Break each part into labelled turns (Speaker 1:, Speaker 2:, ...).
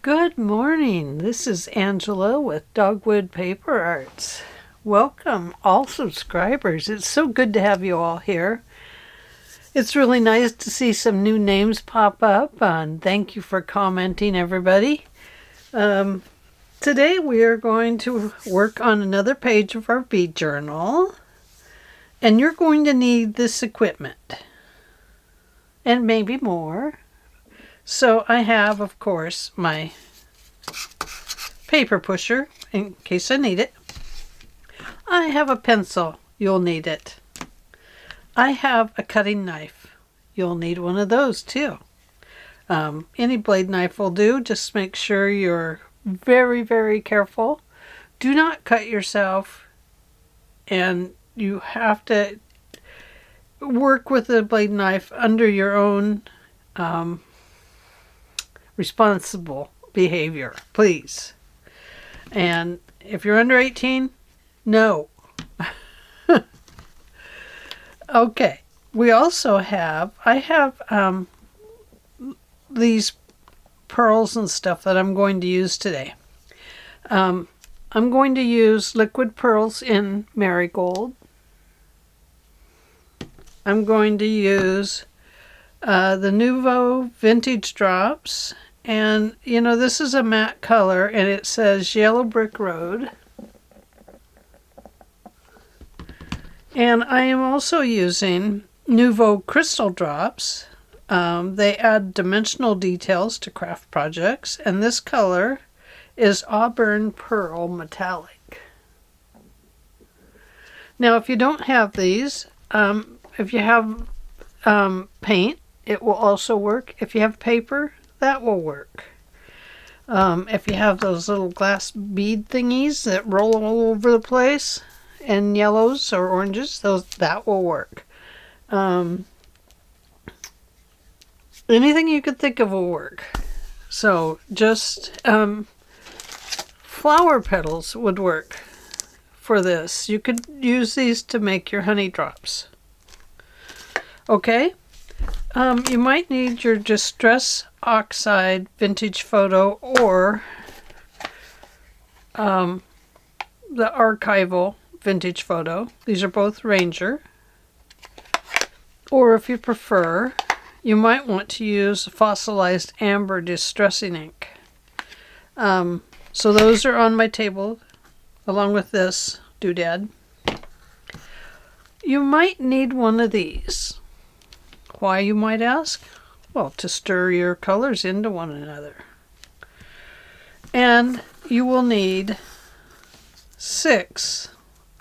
Speaker 1: Good morning. This is Angela with Dogwood Paper Arts. Welcome, all subscribers. It's so good to have you all here. It's really nice to see some new names pop up, and thank you for commenting, everybody. Today we are going to work on another page of our bead journal, and you're going to need this equipment, and maybe more. So I have, of course, my paper pusher in case I need it. I have a pencil. You'll need it. I have a cutting knife. You'll need one of those too. Any blade knife will do. Just make sure you're very, very careful. Do not cut yourself, and you have to work with the blade knife under your own responsible behavior, please. And if you're under 18, no. Okay. We also have, I have these pearls and stuff that I'm going to use today. I'm going to use liquid pearls in marigold. I'm going to use the Nouveau vintage drops. And, you know, this is a matte color, and it says Yellow Brick Road. And I am also using Nouveau crystal drops. They add dimensional details to craft projects, and this color is Auburn Pearl Metallic. Now, if you don't have these, if you have paint, it will also work. If you have paper, that will work. If you have those little glass bead thingies that roll all over the place, and yellows or oranges, that will work. Anything you could think of will work. So just flower petals would work for this. You could use these to make your honey drops. Okay. You might need your Distress Oxide Vintage Photo or the Archival Vintage Photo. These are both Ranger. Or if you prefer, you might want to use Fossilized Amber Distressing Ink. So those are on my table along with this doodad. You might need one of these. Why, you might ask? Well, to stir your colors into one another. And you will need 6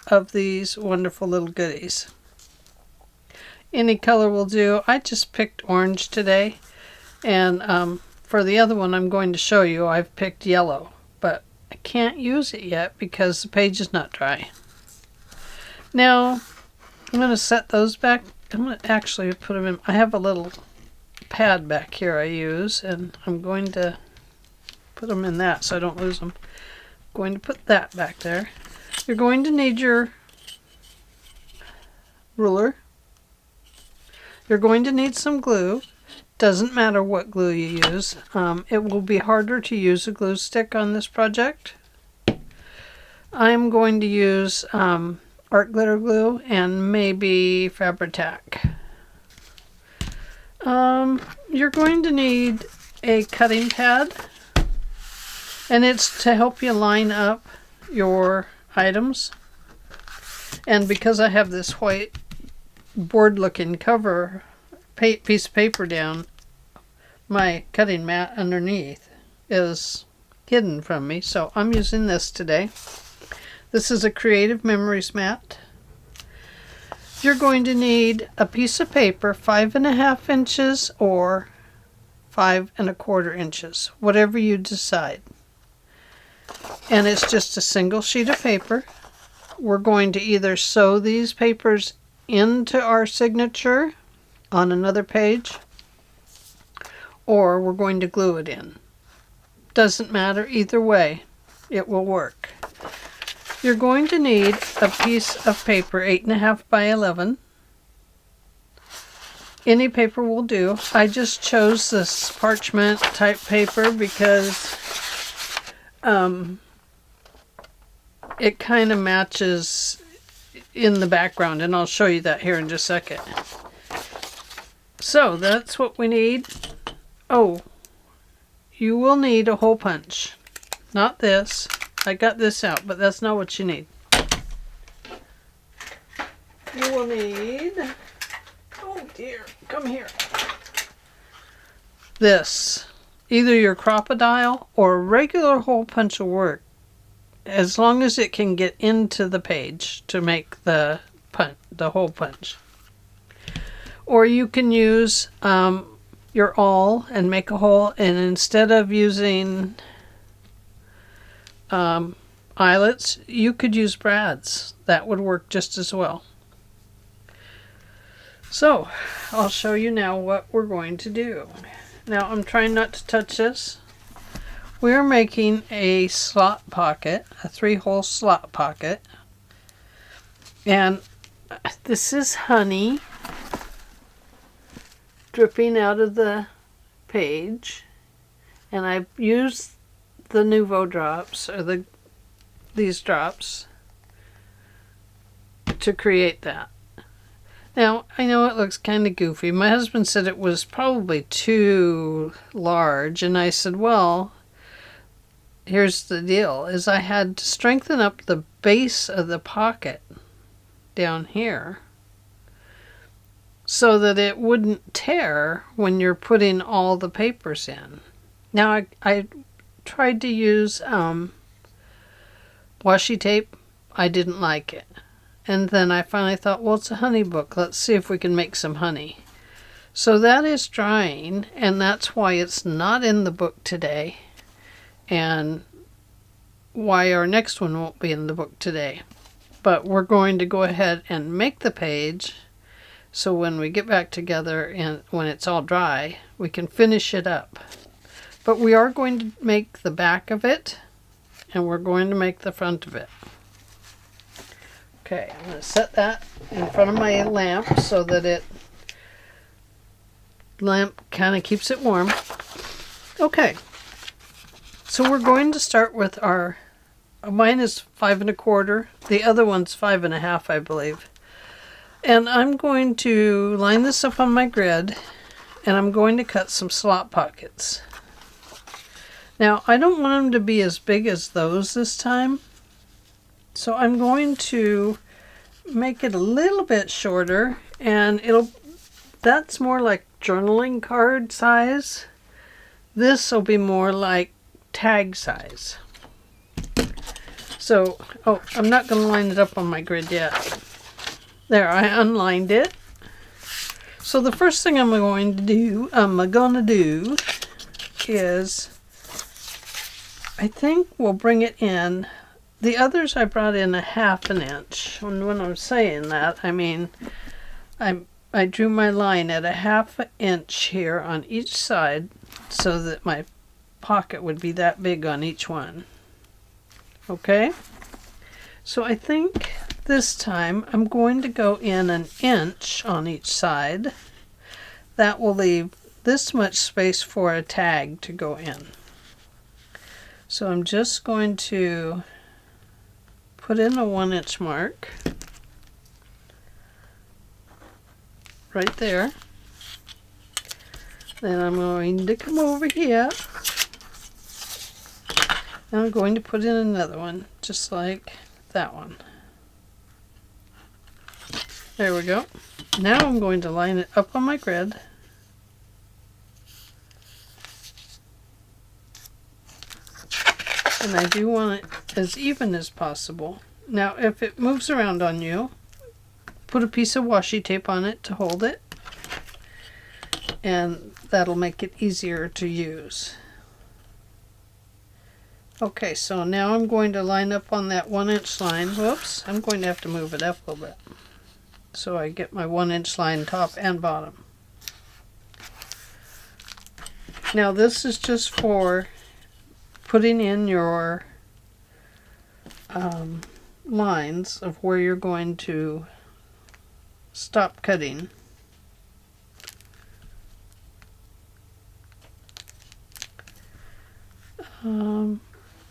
Speaker 1: of these wonderful little goodies. Any color will do. I just picked orange today, and for the other one I'm going to show you, I've picked yellow, but I can't use it yet because the page is not dry. Now, I'm going to set those back. I'm going to actually put them in. I have a little pad back here I use, and I'm going to put them in that so I don't lose them. I'm going to put that back there. You're going to need your ruler. You're going to need some glue. Doesn't matter what glue you use. It will be harder to use a glue stick on this project. I'm going to use art glitter glue and maybe Fabri-Tac. You're going to need a cutting pad, and it's to help you line up your items. And because I have this white board looking cover piece of paper down, my cutting mat underneath is hidden from me, so I'm using this today. This is a Creative Memories mat. You're going to need a piece of paper 5.5 inches or 5.25 inches, whatever you decide. And it's just a single sheet of paper. We're going to either sew these papers into our signature on another page, or we're going to glue it in. Doesn't matter either way, it will work. You're going to need a piece of paper 8.5 by 11. Any paper will do. I just chose this parchment type paper because it kind of matches in the background, and I'll show you that here in just a second. So that's what we need. Oh, you will need a hole punch. Not this. I got this out, but that's not what you need. You will need, oh dear, come here. This. Either your crocodile or a regular hole punch will work, as long as it can get into the page to make the hole punch. Or you can use your awl and make a hole, and instead of using eyelets, you could use brads. That would work just as well. So I'll show you now what we're going to do. Now I'm trying not to touch this. We're making a slot pocket, a 3-hole slot pocket. And this is honey dripping out of the page. And I've used the Nouveau drops, or these drops, to create that. Now, I know it looks kind of goofy. My husband said it was probably too large, and I said, well, here's the deal, is I had to strengthen up the base of the pocket down here so that it wouldn't tear when you're putting all the papers in. Now, I tried to use washi tape. I didn't like it. And then I finally thought, well, it's a honey book. Let's see if we can make some honey. So that is drying, and that's why it's not in the book today, and why our next one won't be in the book today. But we're going to go ahead and make the page, so when we get back together and when it's all dry, we can finish it up. But we are going to make the back of it, and we're going to make the front of it. Okay, I'm going to set that in front of my lamp so that lamp kind of keeps it warm. Okay, so we're going to start with mine is 5 1/4, the other one's 5 1/2, I believe. And I'm going to line this up on my grid, and I'm going to cut some slot pockets. Now, I don't want them to be as big as those this time. So I'm going to make it a little bit shorter, and that's more like journaling card size. This will be more like tag size. So, oh, I'm not going to line it up on my grid yet. There, I unlined it. So the first thing I'm going to do is, I think we'll bring it in. The others I brought in a 1/2 inch. And when I'm saying that, I mean, I drew my line at a 1/2 inch here on each side so that my pocket would be that big on each one. Okay? So I think this time I'm going to go in 1 inch on each side. That will leave this much space for a tag to go in. So I'm just going to put in a 1 inch mark right there. Then I'm going to come over here, and I'm going to put in another one just like that one. There we go. Now I'm going to line it up on my grid. And I do want it as even as possible. Now, if it moves around on you, put a piece of washi tape on it to hold it, and that'll make it easier to use. Okay, so now I'm going to line up on that 1 inch line. Whoops, I'm going to have to move it up a little bit so I get my 1 inch line top and bottom. Now this is just for putting in your lines of where you're going to stop cutting.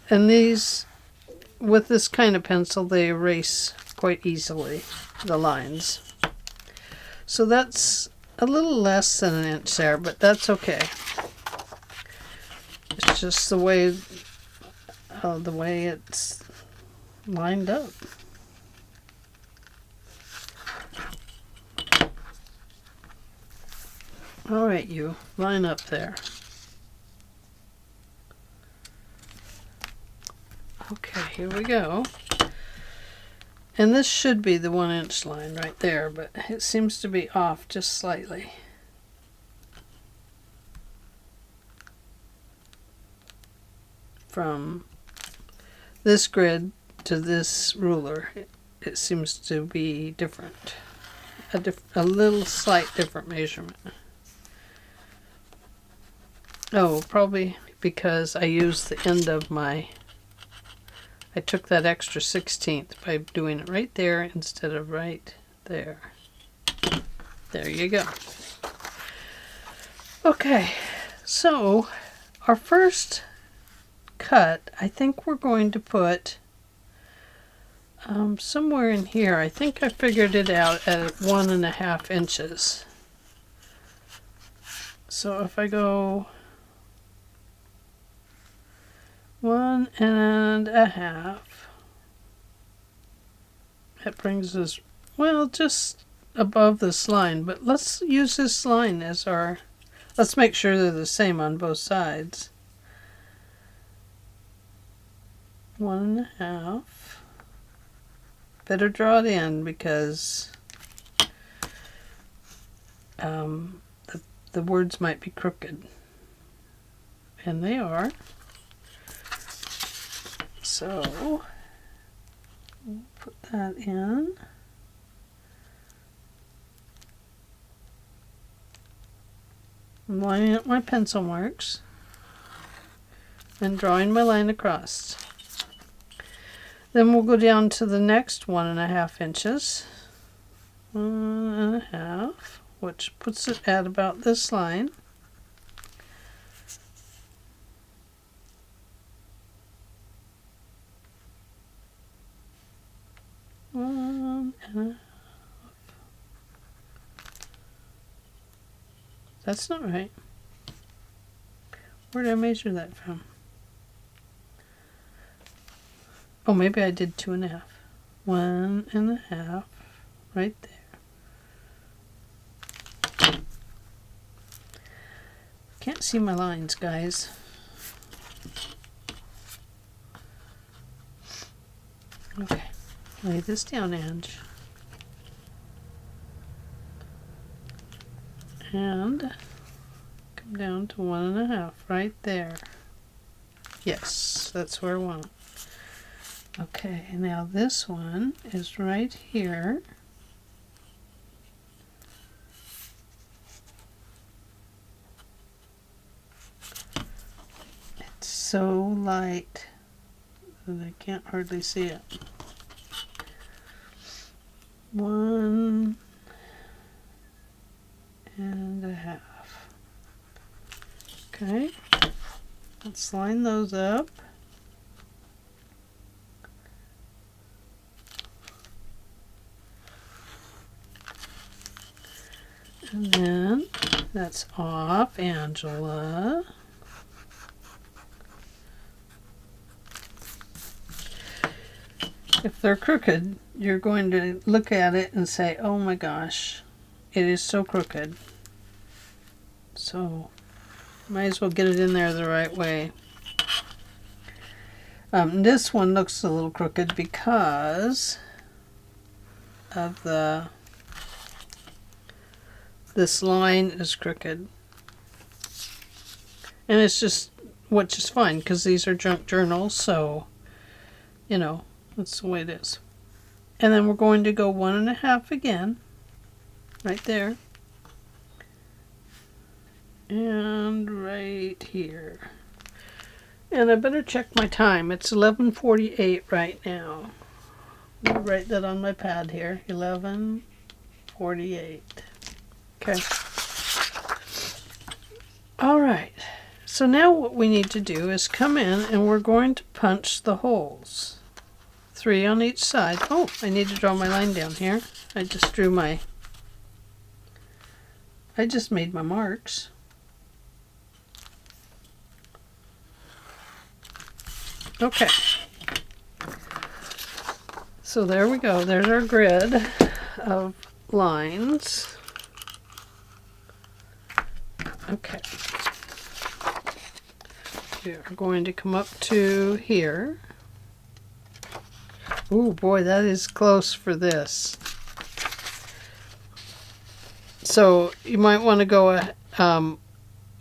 Speaker 1: And these, with this kind of pencil, they erase quite easily the lines. So that's a little less than 1 inch there, but that's okay. It's just the way it's lined up. All right, you line up there. Okay, here we go. And this should be the 1 inch line right there, but it seems to be off just slightly. From this grid to this ruler, it seems to be different. A little slight different measurement. Oh, probably because I used the end of my... I took that extra 16th by doing it right there instead of right there. There you go. Okay, so our first cut, I think we're going to put somewhere in here. I think I figured it out at 1.5 inches. So if I go 1.5, that brings us, well, just above this line, but let's use this line as our, let's make sure they're the same on both sides. 1.5. Better draw it in because the words might be crooked, and they are. So we'll put that in. I'm lining up my pencil marks and drawing my line across. Then we'll go down to the next 1.5 inches. 1.5, which puts it at about this line. That's not right. Where did I measure that from? Oh, maybe I did 2.5. 1.5 right there. Can't see my lines, guys. Okay, lay this down, Ange. And come down to 1.5 right there. Yes, that's where I want it. Okay, now this one is right here. It's so light that I can't hardly see it. 1.5. Okay, let's line those up. And then that's off, Angela. If they're crooked, you're going to look at it and say, oh my gosh, it is so crooked. So might as well get it in there the right way. This one looks a little crooked because of this line is crooked. And it's just, which is fine because these are junk journals, so, you know, that's the way it is. And then we're going to go 1.5 again, right there. And right here. And I better check my time. It's 11:48 right now. I'll write that on my pad here. 11:48. Okay. All right. So now what we need to do is come in and we're going to punch the holes. 3 on each side. Oh, I need to draw my line down here. I just made my marks. Okay. So there we go. There's our grid of lines. Okay. We're going to come up to here. Oh boy, that is close for this. So you might want to go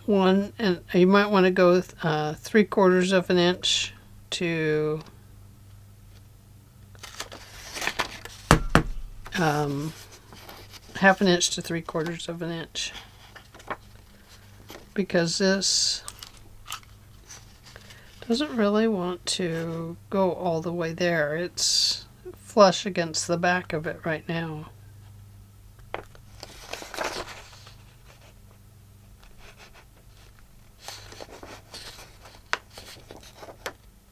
Speaker 1: one, and you might want to go 3/4 of an inch to half an inch to 3/4 of an inch, because this doesn't really want to go all the way there. It's flush against the back of it right now.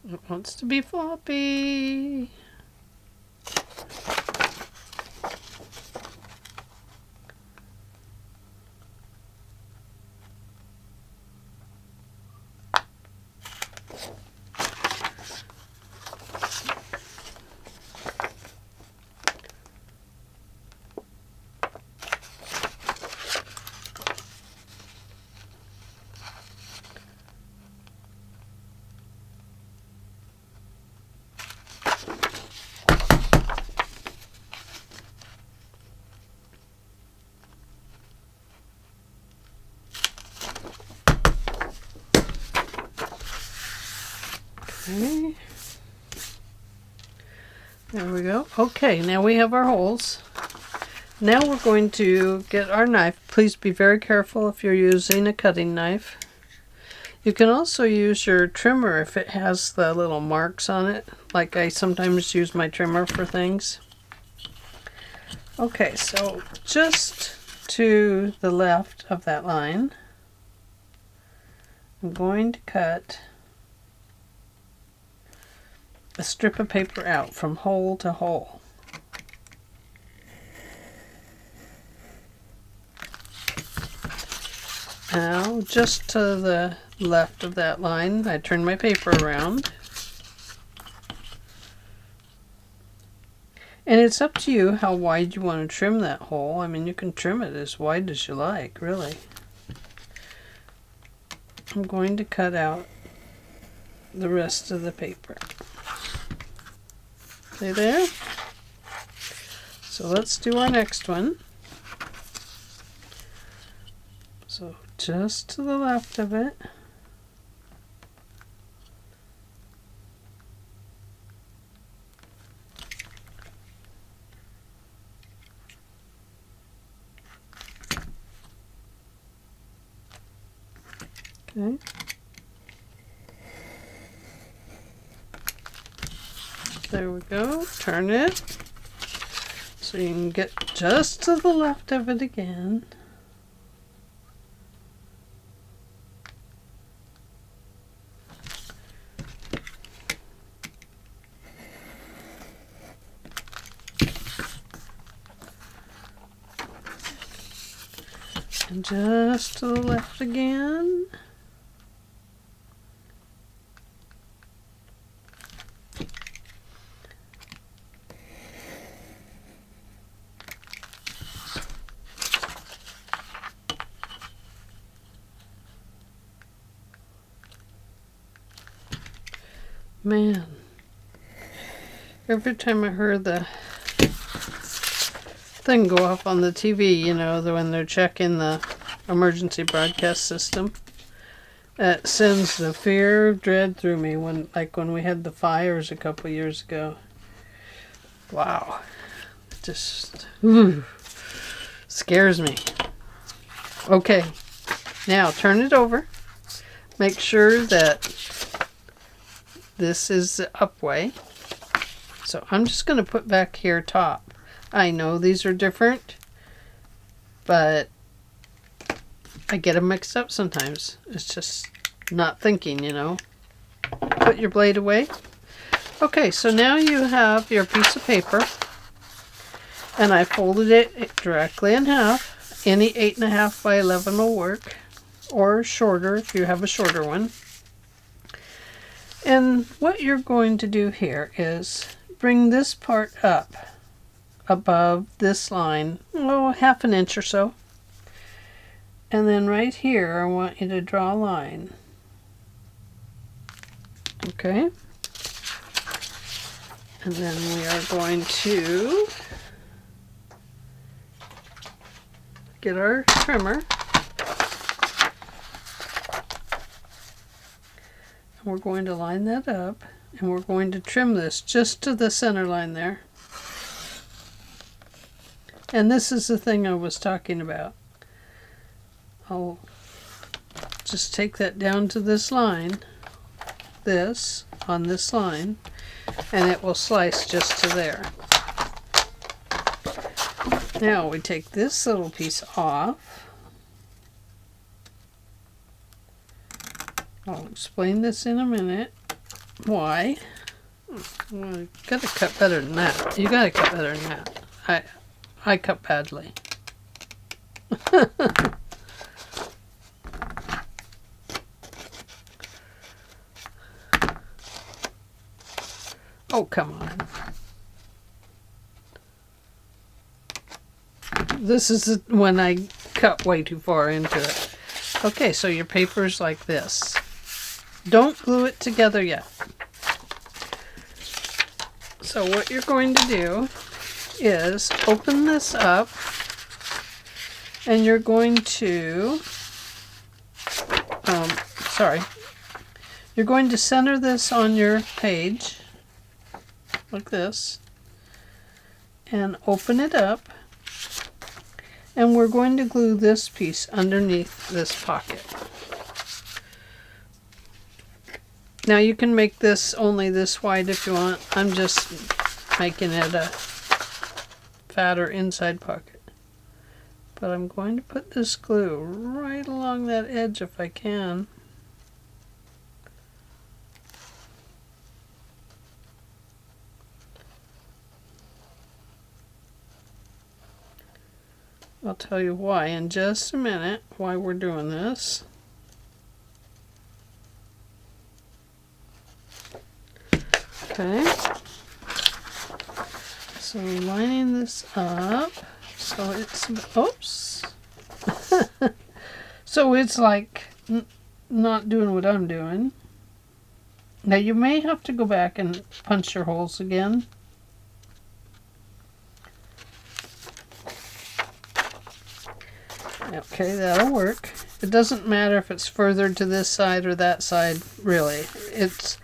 Speaker 1: It wants to be floppy. Okay. There we go. Okay, now we have our holes. Now we're going to get our knife. Please be very careful if you're using a cutting knife. You can also use your trimmer if it has the little marks on it, like I sometimes use my trimmer for things. Okay, so just to the left of that line, I'm going to cut a strip of paper out from hole to hole. Now, just to the left of that line, I turn my paper around. And it's up to you how wide you want to trim that hole. I mean, you can trim it as wide as you like, really. I'm going to cut out the rest of the paper. See there? So let's do our next one. So just to the left of it. Okay. There we go. Turn it so you can get just to the left of it again. And just to the left again. Man, every time I heard the thing go off on the TV, you know, when they're checking the emergency broadcast system, it sends the fear of dread through me when we had the fires a couple years ago. Wow. It just scares me. Okay, now turn it over. Make sure that this is the up way. So I'm just going to put back here top. I know these are different, but I get them mixed up sometimes. It's just not thinking, you know. Put your blade away. Okay, so now you have your piece of paper, and I folded it directly in half. Any 8.5 by 11 will work, or shorter if you have a shorter one. And what you're going to do here is bring this part up above this line, oh, 1/2 inch or so. And then right here, I want you to draw a line. Okay. And then we are going to get our trimmer. And we're going to line that up. And we're going to trim this just to the center line there. And this is the thing I was talking about. I'll just take that down to this line, this, on this line, and it will slice just to there. Now we take this little piece off. I'll explain this in a minute. Why? Well, you gotta cut better than that. You gotta cut better than that. I cut badly. Oh, come on. This is when I cut way too far into it. Okay, so your paper's like this. Don't glue it together yet. So what you're going to do is open this up, and you're going to, you're going to center this on your page, like this, and open it up, and we're going to glue this piece underneath this pocket. Now you can make this only this wide if you want. I'm just making it a fatter inside pocket. But I'm going to put this glue right along that edge if I can. I'll tell you why in just a minute, why we're doing this. Okay, so lining this up, so it's, oops, so it's like not doing what I'm doing. Now you may have to go back and punch your holes again. Okay, that'll work. It doesn't matter if it's further to this side or that side, really. It's,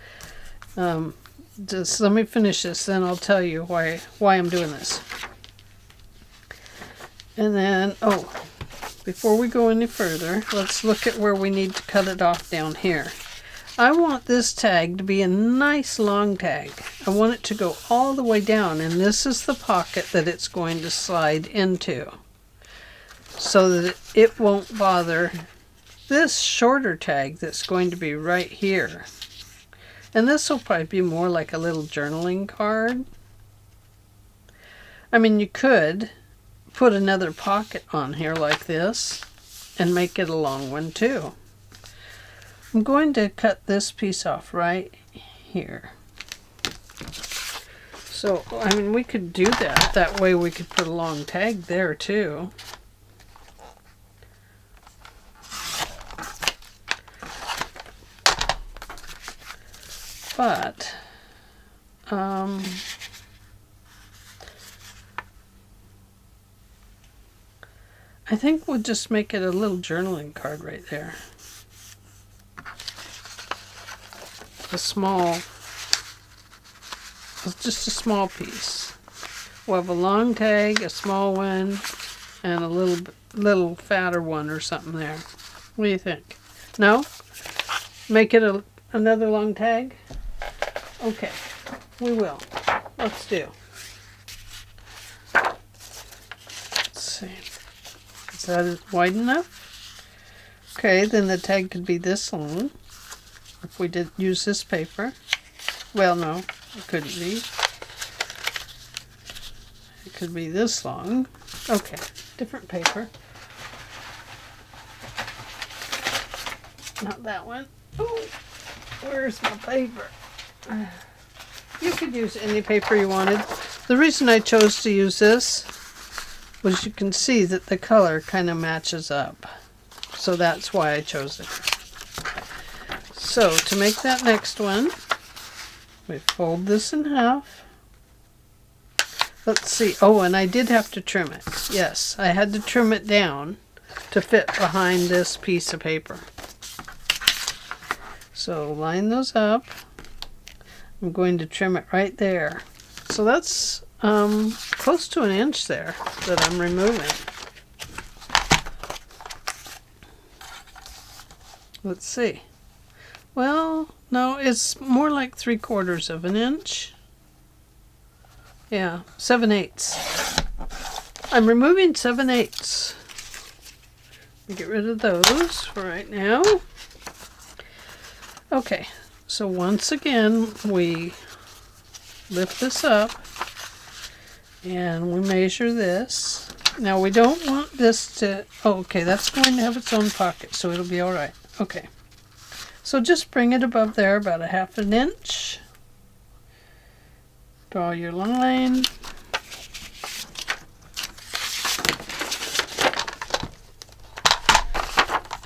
Speaker 1: just let me finish this, then I'll tell you why I'm doing this. And then, oh, before we go any further, let's look at where we need to cut it off down here. I want this tag to be a nice long tag. I want it to go all the way down, and this is the pocket that it's going to slide into, so that it won't bother this shorter tag that's going to be right here. And this will probably be more like a little journaling card. I mean, you could put another pocket on here like this and make it a long one too. I'm going to cut this piece off right here. So, I mean, we could do that. That way we could put a long tag there too. But, I think we'll just make it a little journaling card right there. Just a small piece. We'll have a long tag, a small one, and a little fatter one or something there. What do you think? No? Make it another long tag? Okay, we will. Let's do. Let's see. Is that wide enough? Okay, then the tag could be this long. if we did use this paper. Well, no, it couldn't be. It could be this long. Okay, different paper. Not that one. Oh, where's my paper? You could use any paper you wanted. The reason I chose to use this was you can see that the color kind of matches up. So that's why I chose it. So to make that next one, we fold this in half. Let's see. Oh, and I did have to trim it. Yes, I had to trim it down to fit behind this piece of paper. So line those up. I'm going to trim it right there. So that's close to 1 inch there that I'm removing. Let's see. Well, no, it's more like 3/4 of an inch. Yeah, 7/8. I'm removing 7/8. Get rid of those for right now. Okay, so once again, we lift this up and we measure this. Now we don't want this to, oh, okay, that's going to have its own pocket, so it'll be all right. Okay, so just bring it above there about 1/2 inch. Draw your line.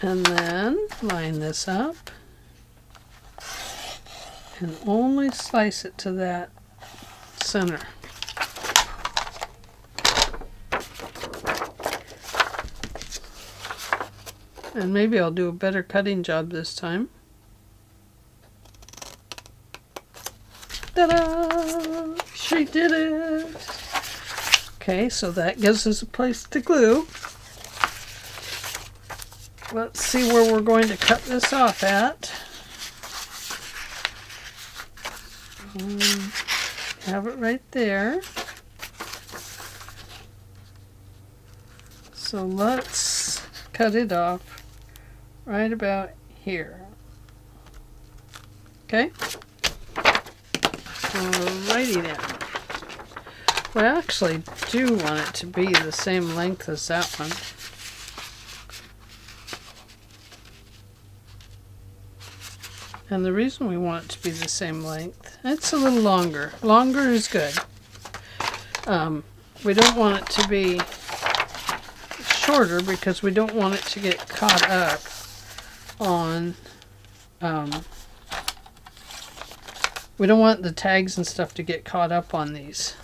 Speaker 1: And then line this up. And only slice it to that center. And maybe I'll do a better cutting job this time. Ta-da! She did it! Okay, so that gives us a place to glue. Let's see where we're going to cut this off at. Have it right there. So let's cut it off right about here. Okay? Alrighty then. We actually do want it to be the same length as that one. And the reason we want it to be the same length, it's a little longer. Longer is good. We don't want it to be shorter because we don't want it to get caught up on, we don't want the tags and stuff to get caught up on these.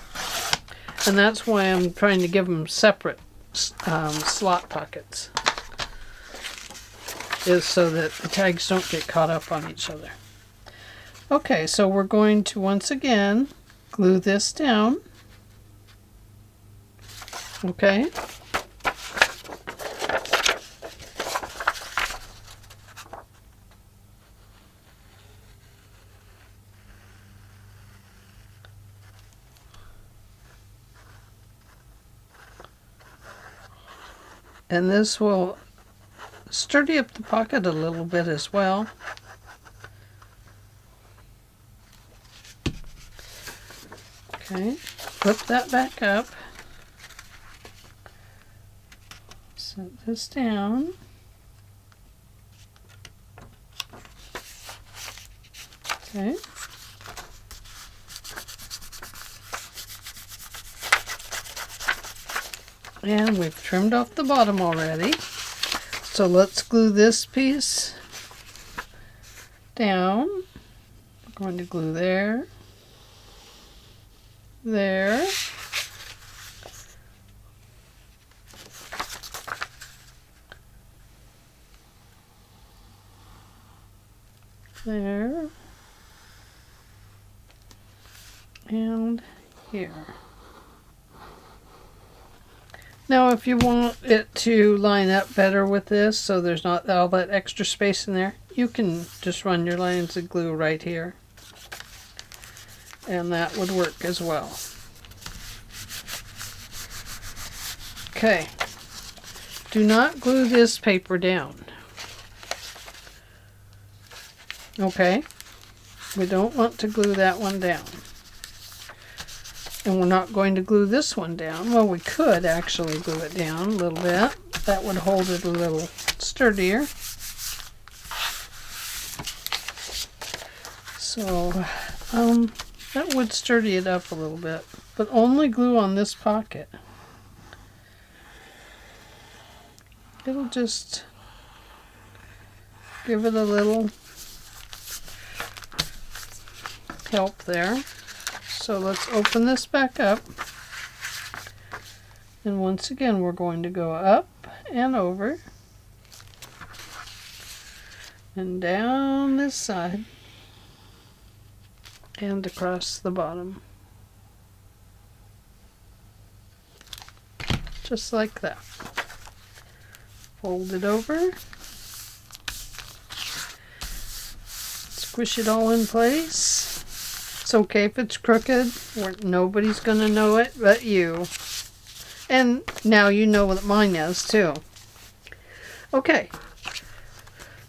Speaker 1: And that's why I'm trying to give them separate slot pockets. Is so that the tags don't get caught up on each other. Okay, so we're going to once again glue this down. Okay. And this will sturdy up the pocket a little bit as well. Okay, flip that back up. Set this down. Okay. And we've trimmed off the bottom already. So let's glue this piece down. We're going to glue there, there, there, and here. Now if you want it to line up better with this so there's not all that extra space in there, you can just run your lines of glue right here. And that would work as well. Okay. Do not glue this paper down. Okay, we don't want to glue that one down. And we're not going to glue this one down. Well, we could actually glue it down a little bit. That would hold it a little sturdier. So, that would sturdy it up a little bit. But only glue on this pocket. It'll just give it a little help there. So let's open this back up. And once again, we're going to go up and over. And down this side. And across the bottom. Just like that. Fold it over. Squish it all in place. It's okay if it's crooked. Nobody's going to know it but you. And now you know what mine is too. Okay.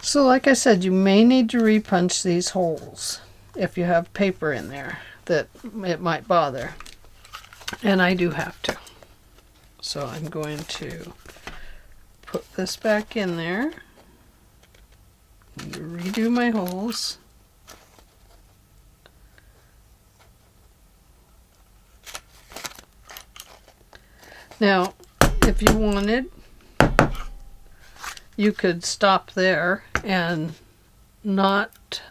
Speaker 1: So like I said, you may need to repunch these holes if you have paper in there that it might bother. And I do have to. So I'm going to put this back in there. Redo my holes. Now, if you wanted, you could stop there and not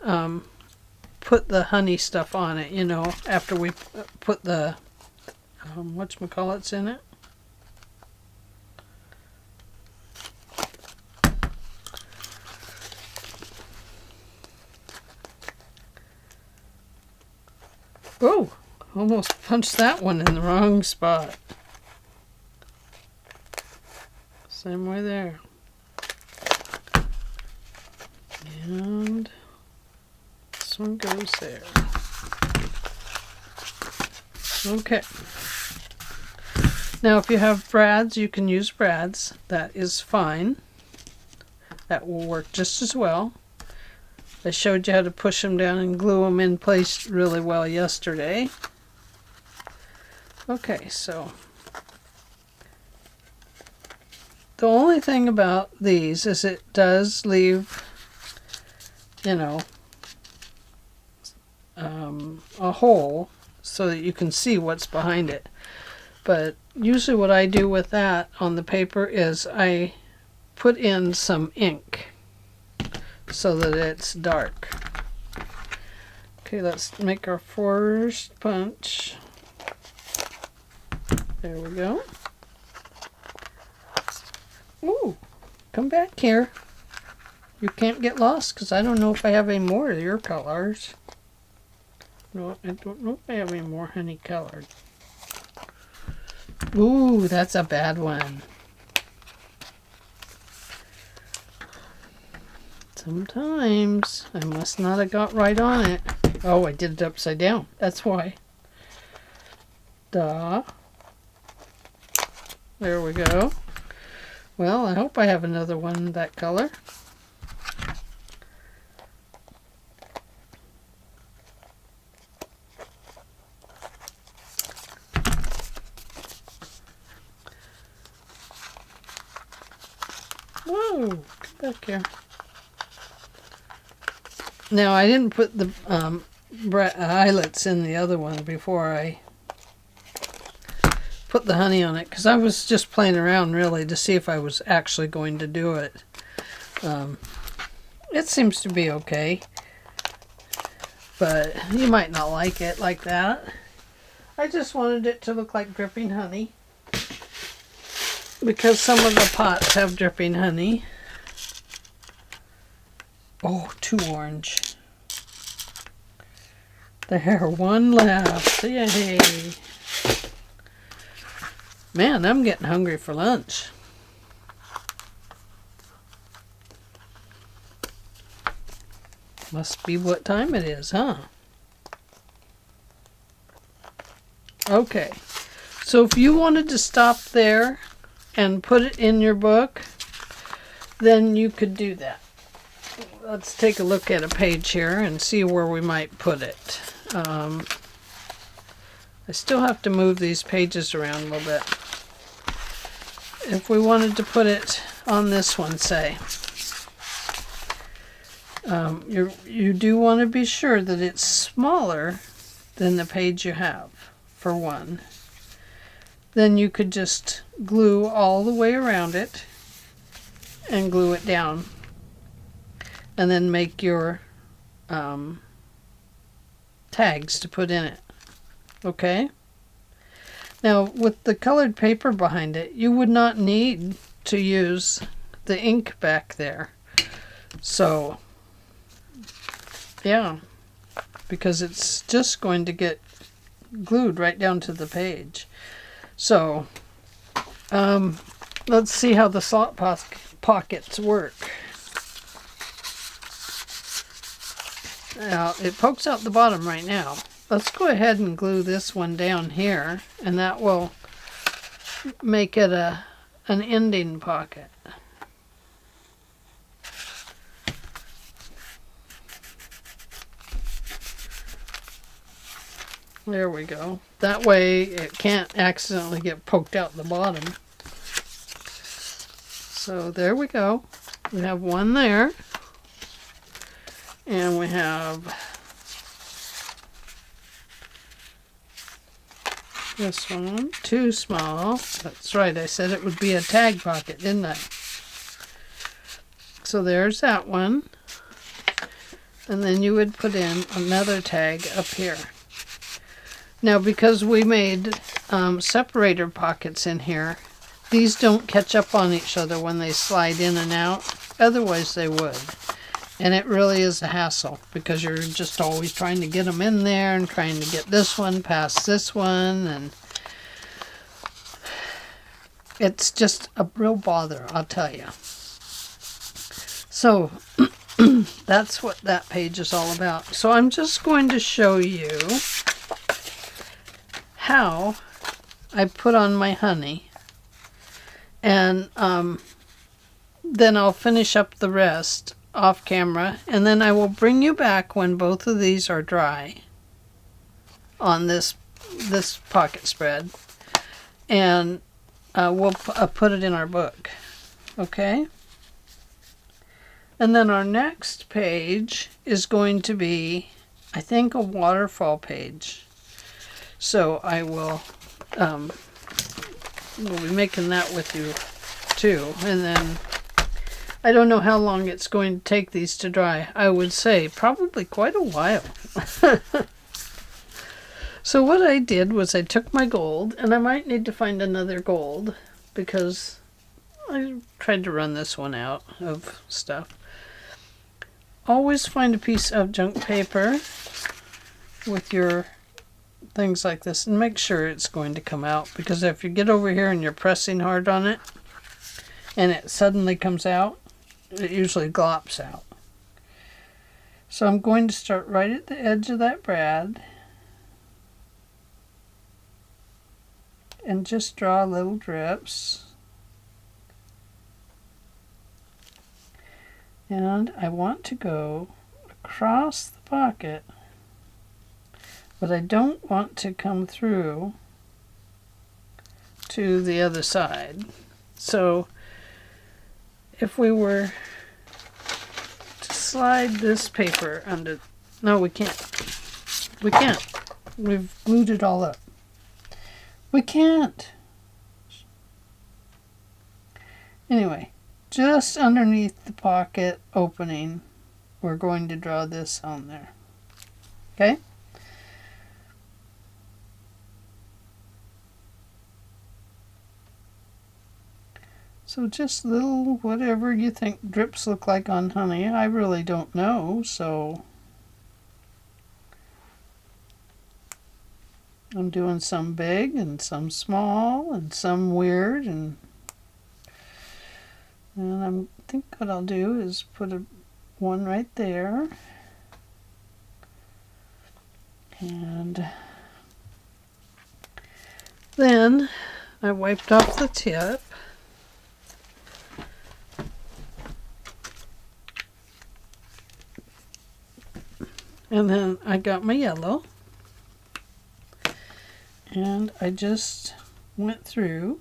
Speaker 1: put the honey stuff on it, you know, after we put the whatchamacallits in it. Oh, almost punched that one in the wrong spot. Same way there. And this one goes there. Okay. Now if you have brads, you can use brads. That is fine. That will work just as well. I showed you how to push them down and glue them in place really well yesterday. Okay, so the only thing about these is it does leave, you know, a hole so that you can see what's behind it. But usually what I do with that on the paper is I put in some ink so that it's dark. Okay, let's make our first punch. There we go. Ooh, come back here. You can't get lost because I don't know if I have any more of your colors. No, I don't know if I have any more honey colored. Ooh, that's a bad one. Sometimes I must not have got right on it. Oh, I did it upside down. That's why. Duh. There we go. Well, I hope I have another one that color. Whoa, come back here. Now, I didn't put the eyelets in the other one before I put the honey on it, because I was just playing around really to see if I was actually going to do it. It seems to be okay, but you might not like it like that. I just wanted it to look like dripping honey, because some of the pots have dripping honey. Oh, too orange. There, one left. Yay. Man, I'm getting hungry for lunch. Must be what time it is, huh? Okay. So if you wanted to stop there and put it in your book, then you could do that. let's take a look at a page here and see where we might put it. I still have to move these pages around a little bit. If we wanted to put it on this one, say, you do want to be sure that it's smaller than the page you have, for one. Then you could just glue all the way around it and glue it down. And then make your tags to put in it. Okay? Now, with the colored paper behind it, you would not need to use the ink back there. So, yeah, because it's just going to get glued right down to the page. So, let's see how the slot pockets work. Now, it pokes out the bottom right now. Let's go ahead and glue this one down here, and that will make it an ending pocket. There we go. That way it can't accidentally get poked out the bottom. So there we go. We have one there. And we have this one, too small. That's right, I said it would be a tag pocket, didn't I? So there's that one. And then you would put in another tag up here. Now, because we made separator pockets in here, these don't catch up on each other when they slide in and out. Otherwise, they would. And it really is a hassle because you're just always trying to get them in there and trying to get this one past this one. And it's just a real bother, I'll tell you. So that's what that page is all about. So I'm just going to show you how I put on my honey. And then I'll finish up the rest off camera, and then I will bring you back when both of these are dry on this pocket spread, and we'll put it in our book. Okay? And then our next page is going to be, I think, a waterfall page. So I will we'll be making that with you too. And then I don't know how long it's going to take these to dry. I would say probably quite a while. So what I did was I took my gold, and I might need to find another gold because I tried to run this one out of stuff. Always find a piece of junk paper with your things like this and make sure it's going to come out, because if you get over here and you're pressing hard on it and it suddenly comes out, it usually glops out. So I'm going to start right at the edge of that brad and just draw little drips. And I want to go across the pocket, but I don't want to come through to the other side. So if we were to slide this paper under, no, we can't. We can't. We've glued it all up. We can't. Anyway, just underneath the pocket opening, we're going to draw this on there. Okay? So just little whatever you think drips look like on honey. I really don't know, so I'm doing some big and some small and some weird, and I think what I'll do is put one right there, and then I wiped off the tip. And then I got my yellow. And I just went through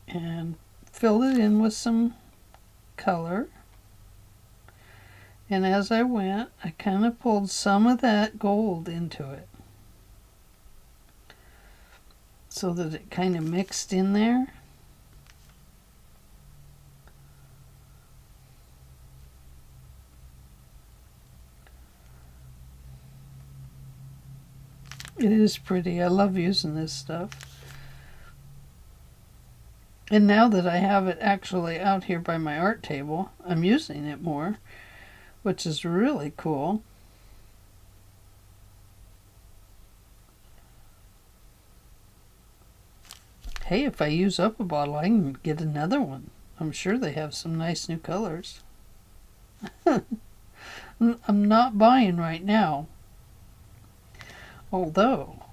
Speaker 1: and filled it in with some color. And as I went, I kind of pulled some of that gold into it so that it kind of mixed in there. It is pretty. I love using this stuff. And now that I have it actually out here by my art table, I'm using it more, which is really cool. Hey, if I use up a bottle, I can get another one. I'm sure they have some nice new colors. I'm not buying right now. Although,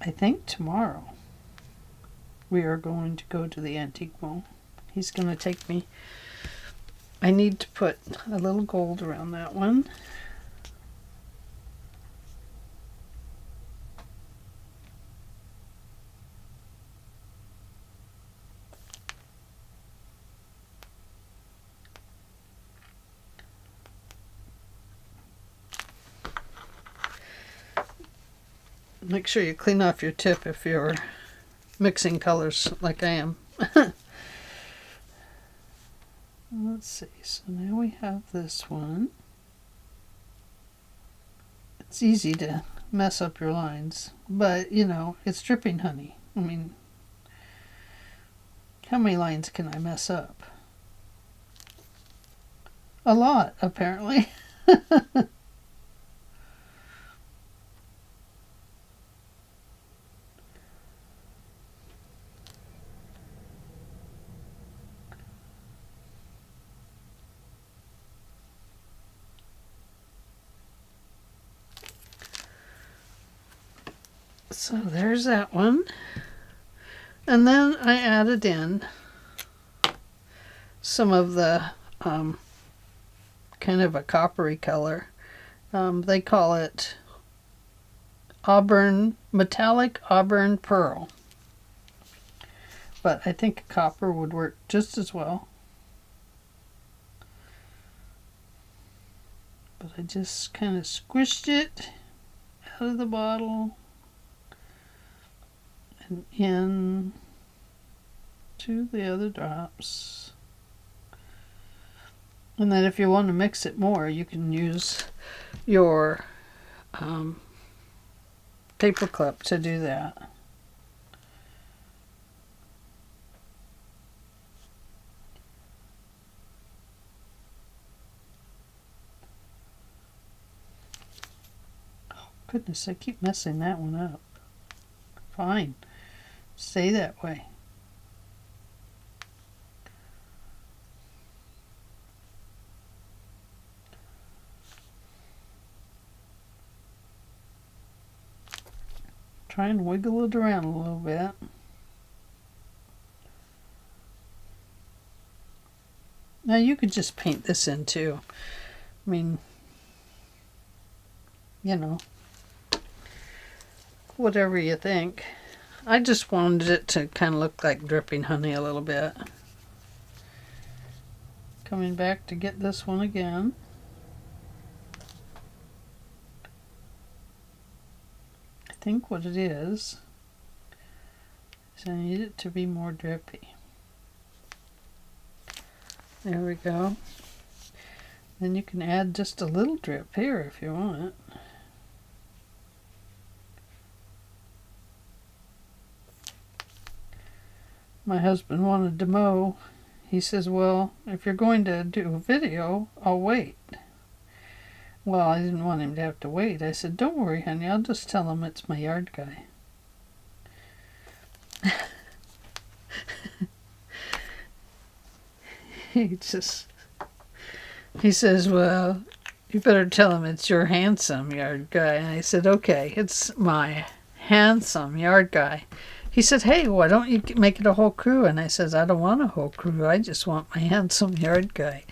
Speaker 1: I think tomorrow we are going to go to the antique mall. He's going to take me. I need to put a little gold around that one. Make sure you clean off your tip if you're mixing colors like I am. Let's see, so now we have this one. It's easy to mess up your lines, but you know, it's dripping honey. I mean, how many lines can I mess up? A lot, apparently. So there's that one. And then I added in some of the kind of a coppery color. They call it auburn, metallic auburn pearl. But I think copper would work just as well. But I just kind of squished it out of the bottle and in to the other drops. And then if you want to mix it more, you can use your paper clip to do that. Oh, goodness, I keep messing that one up. Fine. Stay that way. Try and wiggle it around a little bit. Now you could just paint this in too. I mean, you know, whatever you think. I just wanted it to kind of look like dripping honey a little bit. Coming back to get this one again. I think what it is I need it to be more drippy. There we go. Then you can add just a little drip here if you want. My husband wanted to mow. He says, well, if you're going to do a video, I'll wait. Well, I didn't want him to have to wait. I said, don't worry, honey. I'll just tell him it's my yard guy. He says, well, you better tell him it's your handsome yard guy. And I said, okay, it's my handsome yard guy. He said, hey, why don't you make it a whole crew? And I said, I don't want a whole crew. I just want my handsome yard guy.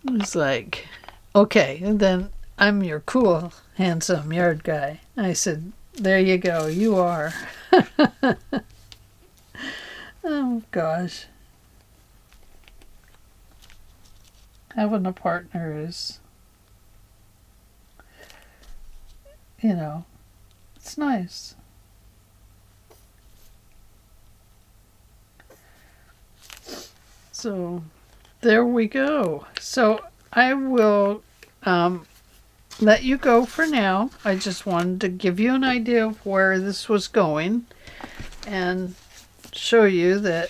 Speaker 1: It's like, okay, and then I'm your cool, handsome yard guy. I said, there you go, you are. Oh, gosh. Having a partner is, you know, it's nice. So, there we go. So, I will let you go for now. I just wanted to give you an idea of where this was going and show you that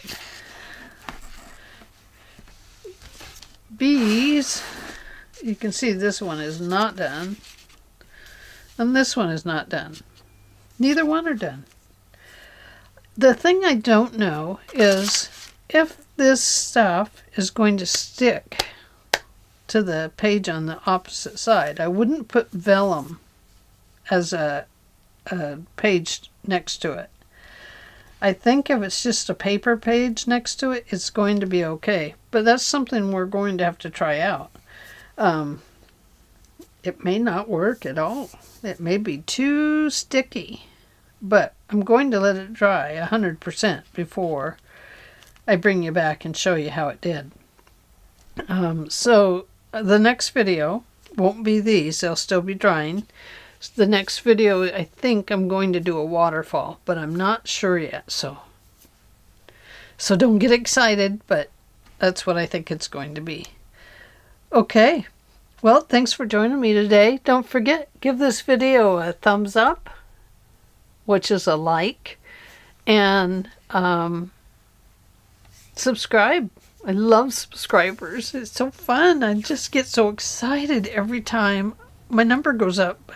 Speaker 1: bees, you can see this one is not done and this one is not done. Neither one are done. The thing I don't know is if this stuff is going to stick to the page on the opposite side. I wouldn't put vellum as a page next to it. I think if it's just a paper page next to it, it's going to be okay. But that's something we're going to have to try out. It may not work at all. It may be too sticky. But I'm going to let it dry 100% before I bring you back and show you how it did. So the next video won't be these. They'll still be drying. The next video, I think I'm going to do a waterfall, but I'm not sure yet. So don't get excited, but that's what I think it's going to be. Okay. Well, thanks for joining me today. Don't forget, give this video a thumbs up, which is a like, and subscribe. I love subscribers. It's so fun. I just get so excited every time my number goes up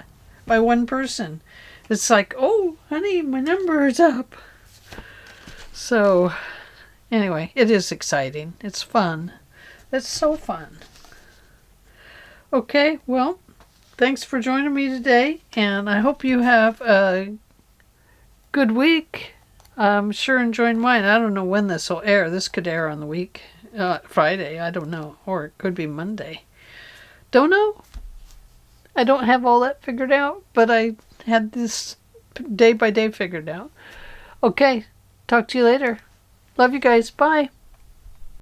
Speaker 1: by one person. It's like, oh, honey, my number is up. So, anyway, it is exciting. It's fun. It's so fun. Okay, well, thanks for joining me today, and I hope you have a good week. I'm sure enjoying mine. I don't know when this will air. This could air on the week. Friday, I don't know. Or it could be Monday. Don't know. I don't have all that figured out, but I had this day by day figured out. Okay, talk to you later. Love you guys. Bye.